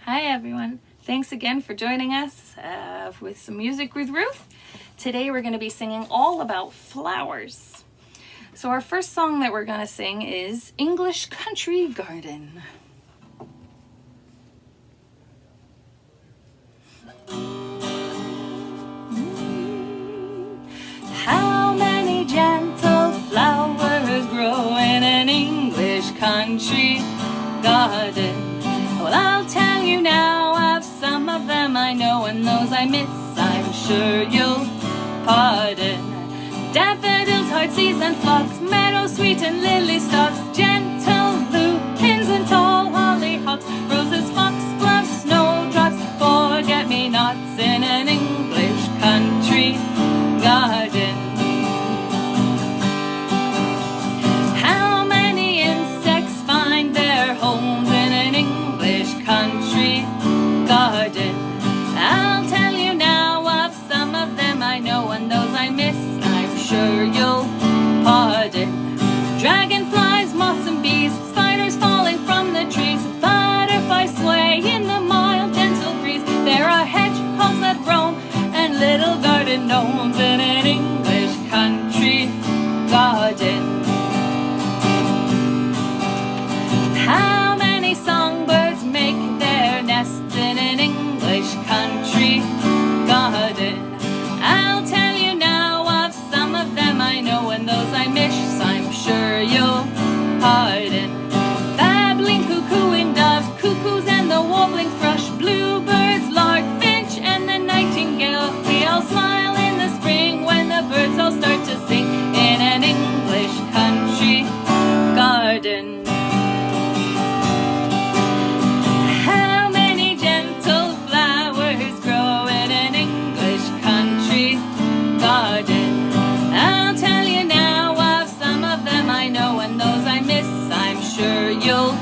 Hi everyone. Thanks again for joining us with some music with Ruth. Today we're going to be singing all about flowers. So our first song that we're going to sing is English Country Garden. How many gentle flowers grow in an English country garden? Well, I'll tell you now of some of them I know, and those I miss, I'm sure you'll pardon. Daffodils, heartsease and phlox, meadowsweet and lily stalks, gentle lupins and tall hollyhocks, roses, foxgloves, snowdrops, forget-me-nots in an English country garden. How many insects find their homes in an English country garden? I'll tell you now of some of them I know, and those I miss, I'm sure you'll pardon. Dragonflies, moths and bees, spiders falling from the trees, butterflies sway in the mild gentle breeze. There are hedgehogs that roam and little garden gnomes in an English country garden. How many songbirds make their nests in an English country garden? I'll tell you now of some of them I know, and those I miss, I'm sure you'll pardon. Babbling cuckoo and dove, cuckoos and the warbling thrush, bluebirds, lark, finch and the nightingale, we all smile in the spring when the birds all start to sing in an English country garden. How many gentle flowers grow in an English country garden? I'll tell you now of some of them I know, and those I miss, I'm sure you'll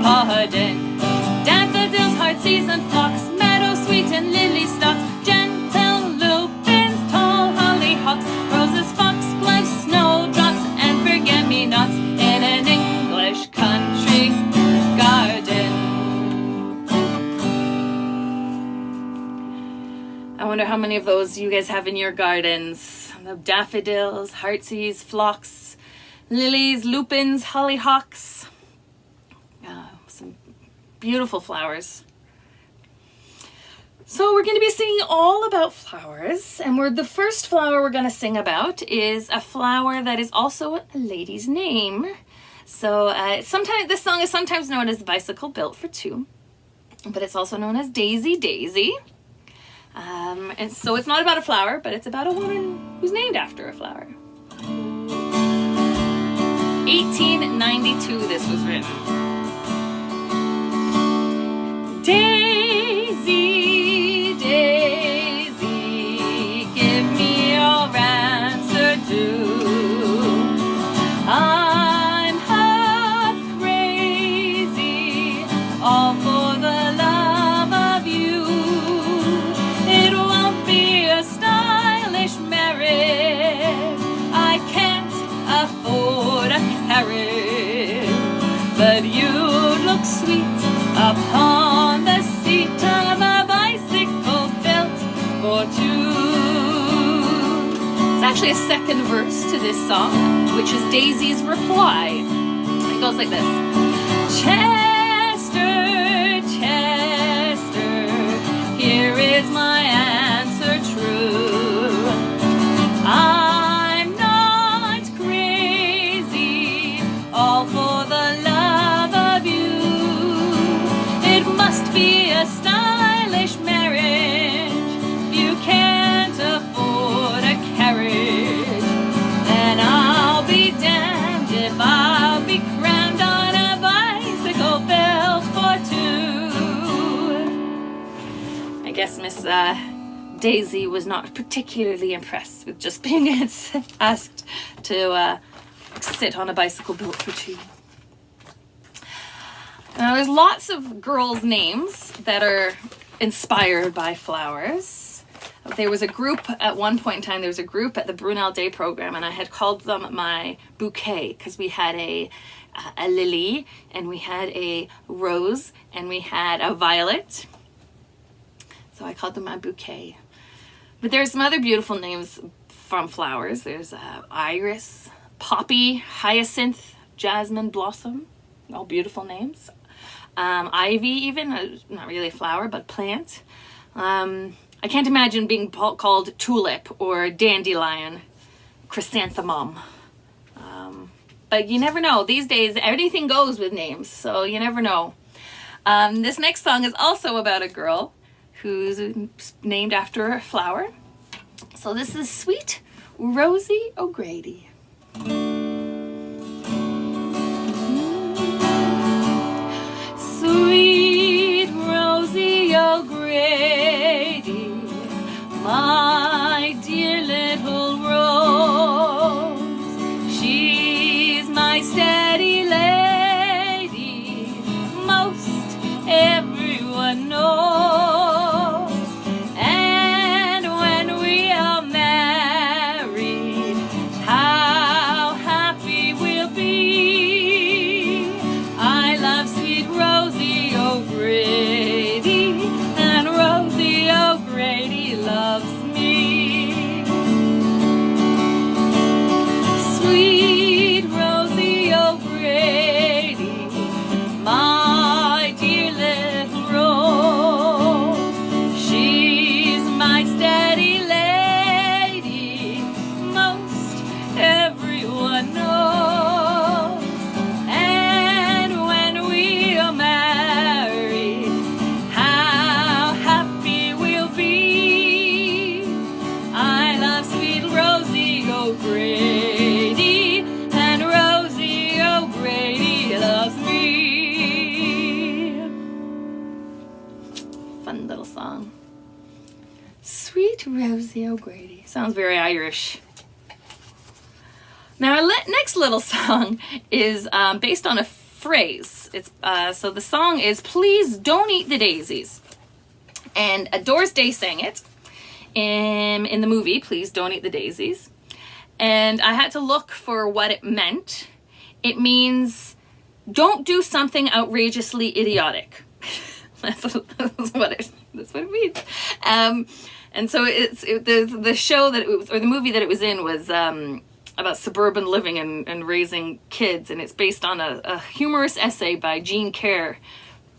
pardon. Daffodils, heartsease and phlox, meadowsweet and lily stalks, gentle lupins, tall hollyhocks, roses, foxgloves, snowdrops, and forget-me-nots in an English country garden. I wonder how many of those you guys have in your gardens. The daffodils, heartsease, phlox, lilies, lupins, hollyhocks. Some beautiful flowers. So we're going to be singing all about flowers, and the first flower we're going to sing about is a flower that is also a lady's name. So sometimes this song is sometimes known as Bicycle Built for Two, but it's also known as Daisy Daisy. And so it's not about a flower, but it's about a woman who's named after a flower. 1892 this was written. Daisy, Daisy, give me your answer too. I'm half crazy, all for the love of you. It won't be a stylish marriage, I can't afford a carriage, but you'd look sweet upon the seat of a bicycle built for two. It's actually a second verse to this song, which is Daisy's reply. It goes like this. Chester, Chester, here is my answer true. I'm not crazy, all for the love of you. It must be a stylish marriage, you can't afford a carriage, and I'll be damned if I'll be crammed on a bicycle built for two. I guess Miss Daisy was not particularly impressed with just being asked to sit on a bicycle built for two. Now, there's lots of girls' names that are inspired by flowers. There was a group at one point in time, there was a group at the Brunel Day program, and I had called them my bouquet because we had a a lily, and we had a rose, and we had a violet. So I called them a bouquet. But there's some other beautiful names from flowers. There's iris, poppy, hyacinth, jasmine, blossom. All beautiful names. Ivy even, not really a flower, but plant. I can't imagine being called tulip or dandelion, chrysanthemum. But you never know. These days, everything goes with names, so you never know. This next song is also about a girl who's named after a flower. So this is Sweet Rosie O'Grady. Sweet Rosie O'Grady, my dear little rose, she's my steady lady, most everyone knows. And when we are married, how happy we'll be. I love sweet Rosie O'Grady, and Rosie O'Grady loves me. Sweet Rosie O'Grady, my dear little rose, she's my steady lady, most everyone knows. And when we are married, how happy we'll be. I love sweet Rosie O'Grady, and Rosie O'Grady loves me. Fun little song. Sweet Rosie O'Grady. Sounds very Irish. Now our next little song is based on a phrase. It's so the song is "Please Don't Eat the Daisies," and Doris Day sang it in the movie "Please Don't Eat the Daisies," and I had to look for what it meant. It means don't do something outrageously idiotic. That's what it means. And so the show that it was, or the movie that it was in, was about suburban living and raising kids, and it's based on a humorous essay by Jean Kerr.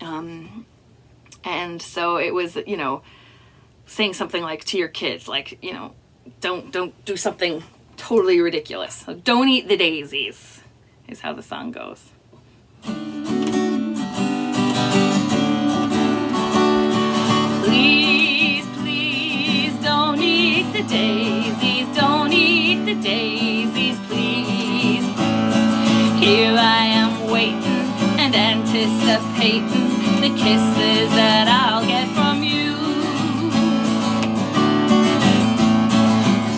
And so it was, saying something like to your kids, like, don't do something totally ridiculous. So don't eat the daisies is how the song goes. Please, please don't eat the daisies, don't eat the daisies, please. Here I am waiting and anticipating the kisses that I'll get from you.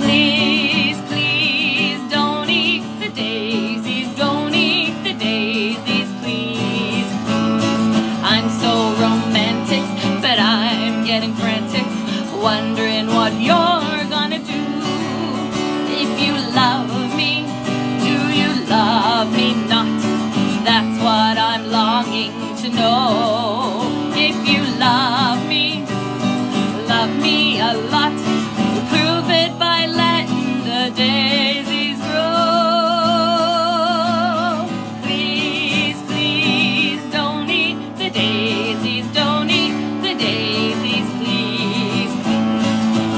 Please, please don't eat the daisies, don't eat the daisies, please. I'm so romantic, but I'm getting frantic, wondering what you're gonna do. If you love me, do you love me not? That's what I'm longing to know. If you love me a lot, prove it by letting the daisies grow. Please, please don't eat the daisies, don't eat the daisies, please.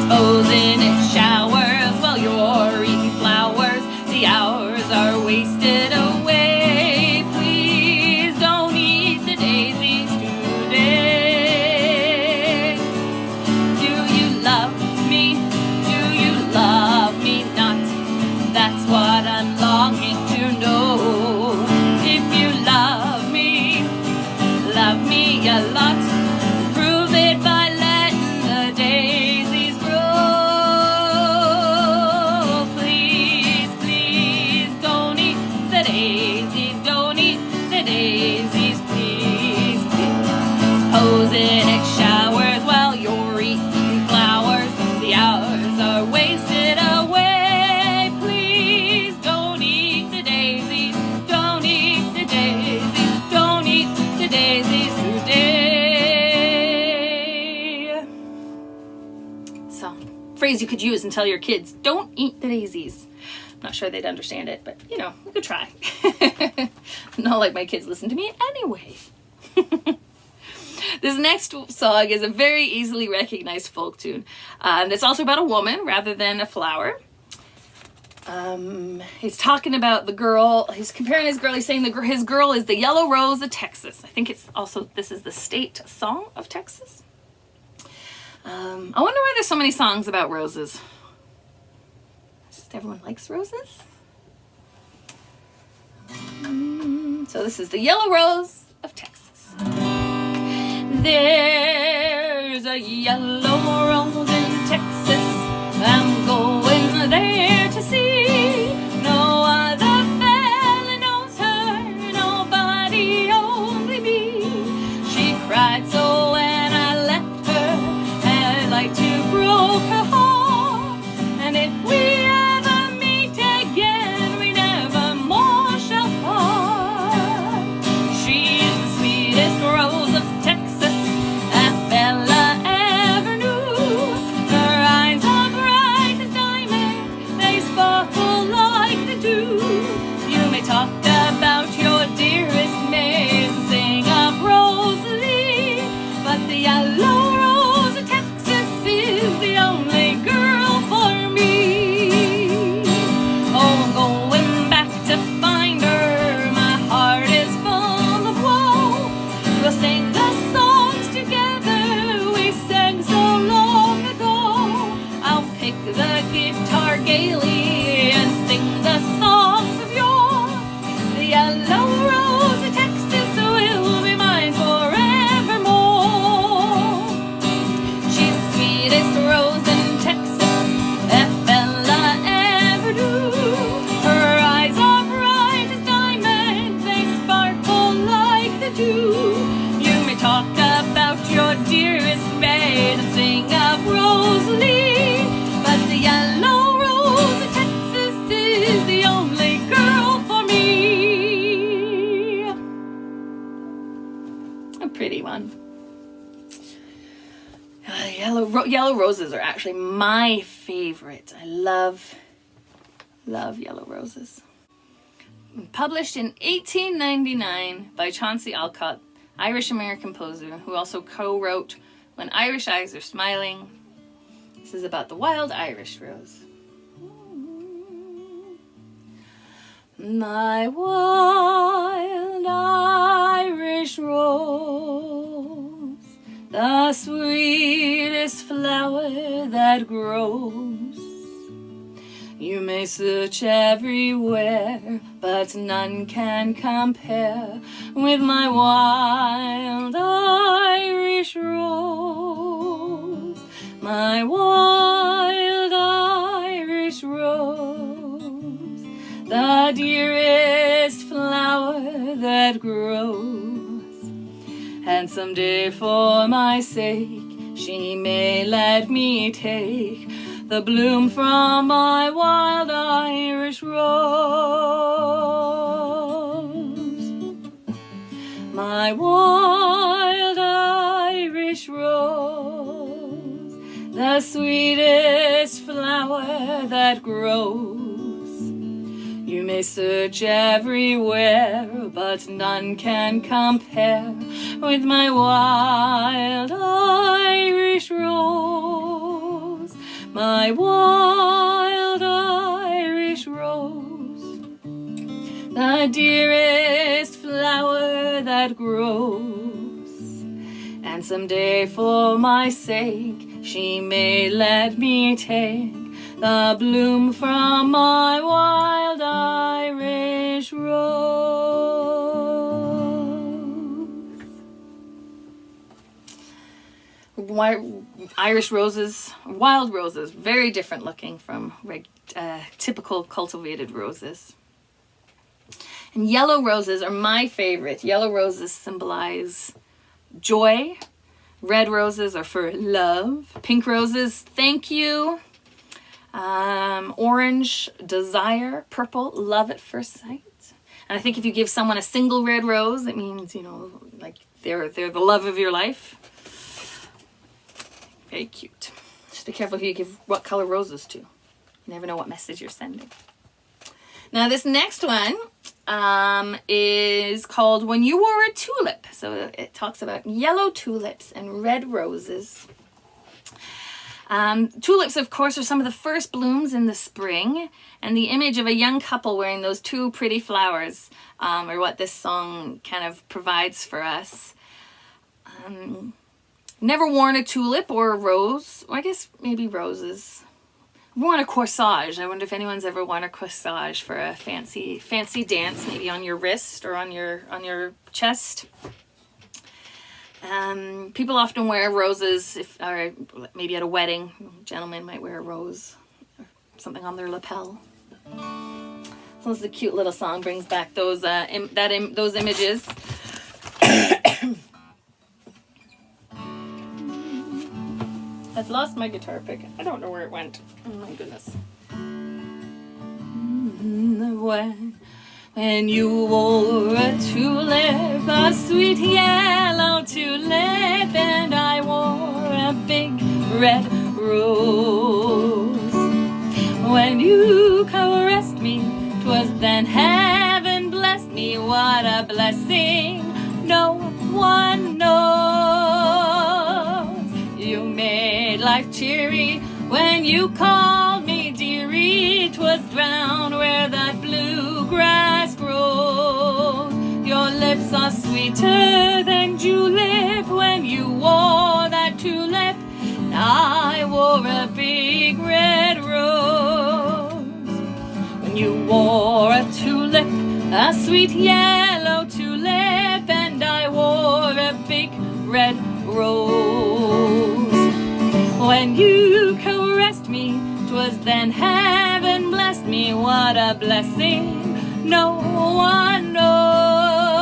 Supposing it showers while you're eating flowers, the hours are wasted away. Please don't eat the daisies today. Do you love me? Do you love me not? That's what I'm longing to know. If you love me a lot, prove it by letting the daisies grow. Please, please don't eat the daisies, don't eat the daisies, please. Supposing it showers while you're eating flowers, the hours are wasted away. Please don't eat the daisies, don't eat the daisies. phrase you could use and tell your kids, don't eat the daisies. I'm not sure they'd understand it, but you know, we could try. Not like my kids listen to me anyway. This next song is a very easily recognized folk tune. And it's also about a woman rather than a flower. He's talking about the girl. He's comparing his girl. He's saying his girl is the yellow rose of Texas. I think it's also, this is the state song of Texas. I wonder why there's so many songs about roses. Just everyone likes roses. So this is the yellow rose of Texas. There's a yellow rose in Texas. I'm going there to see. No other fella knows her. Nobody, only me. She cried so when I left her. I'd like to broke her heart. And if we ever meet again, we never more shall part. She's the sweetest rose of Texas a fella ever knew. Her eyes are bright as diamonds, they sparkle like the dew. You may talk about your dearest maid and sing of Rosalie, but the yellow rose of Texas is the only girl for me. Oh, I'm going back to find her. My heart is full of woe. We'll sing the songs together we sang so long ago. I'll pick the guitar gaily and sing the songs of yore. The yellow rose of Texas will be mine forevermore. She's the sweetest rose in Texas a fella ever knew. Her eyes are bright as diamonds, they sparkle like the dew. You may talk about your dearest maid and sing of Rosalie, but the yellow rose of Texas is the only girl for me. A pretty one. Yellow roses are actually my favorite. I love yellow roses. Published in 1899 by Chauncey Alcott, Irish-American composer, who also co-wrote When Irish Eyes Are Smiling. This is about the wild Irish rose. My wild Irish rose, the sweetest flower that grows. You may search everywhere, but none can compare with my wild Irish rose. My wild Irish rose, the dearest flower that grows. And someday for my sake she may let me take the bloom from my wild Irish rose. My wild Irish rose, the sweetest flower that grows. You may search everywhere, but none can compare with my wild Irish rose. My wild Irish rose, the dearest flower that grows. And someday for my sake she may let me take the bloom from my wild Irish rose. Irish roses, wild roses, very different looking from typical cultivated roses. And yellow roses are my favorite. Yellow roses symbolize joy. Red roses are for love. Pink roses, thank you. Orange, desire. Purple, love at first sight. And I think if you give someone a single red rose, it means, you know, like they're the love of your life. Very cute. be careful who you give what color roses to. You never know what message you're sending. Now this next one is called When You Wore a Tulip. So it talks about yellow tulips and red roses. Tulips, of course, are some of the first blooms in the spring, and the image of a young couple wearing those two pretty flowers are what this song kind of provides for us. Never worn a tulip or a rose, or I guess maybe roses. Worn a corsage. I wonder if anyone's ever worn a corsage for a fancy dance, maybe on your wrist or on your chest. People often wear roses, or maybe at a wedding, a gentleman might wear a rose or something on their lapel. So this is a cute little song, brings back those images. I've lost my guitar pick. I don't know where it went. Oh my goodness. When you wore a tulip, a sweet yellow tulip, and I wore a big red rose. When you caressed me, 'twas then heaven blessed me. What a blessing no one knows. You made life cheery when you called me dearie. 'Twas drowned where that bluegrass grows. Your lips are sweeter than julep when you wore that tulip. I wore a big red rose. When you wore a tulip, a sweet yellow tulip, and I wore a big red rose. When you caressed me, 'twas then heaven blessed me. What a blessing no one knows.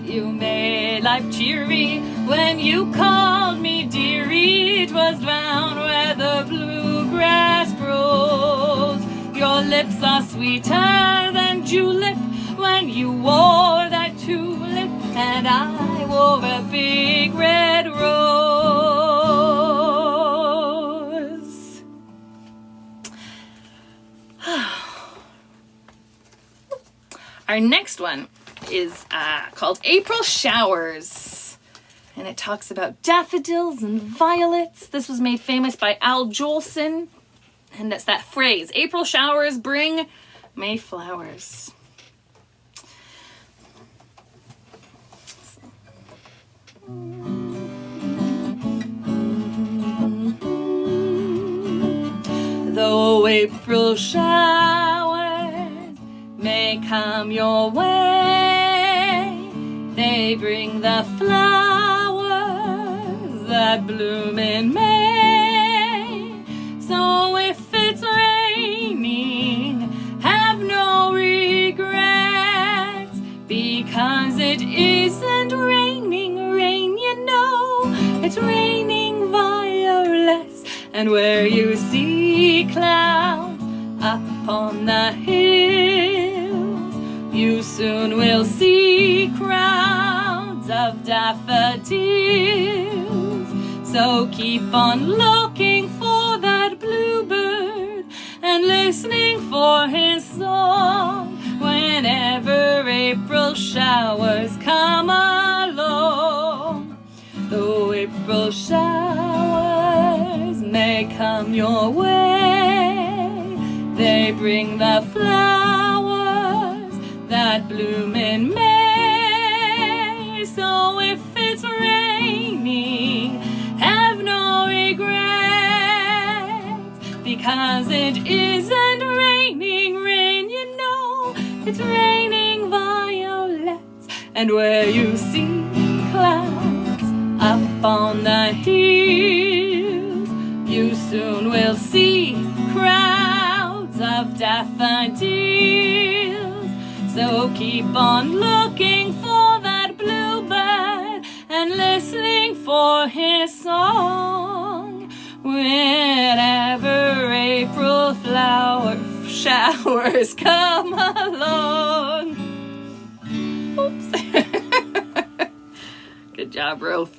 You made life cheery when you called me dearie. 'Twas drowned where the bluegrass grows. Your lips are sweeter than julep when you wore that tulip, and I wore a big red rose. Our next one is called April Showers, and it talks about daffodils and violets. This was made famous by Al Jolson, and that's that phrase, April showers bring May flowers. Though April showers may come your way, they bring the flowers that bloom in May. So if it's raining, have no regrets, because it isn't raining rain, you know. It's raining violets, and where you see clouds up on the hills, you soon will see crowds of daffodils. So keep on looking for that bluebird and listening for his song whenever April showers come along. Though April showers may come your way, they bring the flowers that bloom in May. So if it's raining, have no regrets, because it isn't raining rain, you know. It's raining violets, and where you see clouds up on the hills, you soon will see crowds of daffodils. So keep on looking for that bluebird and listening for his song whenever April showers come along. Oops. Good job, Ruth.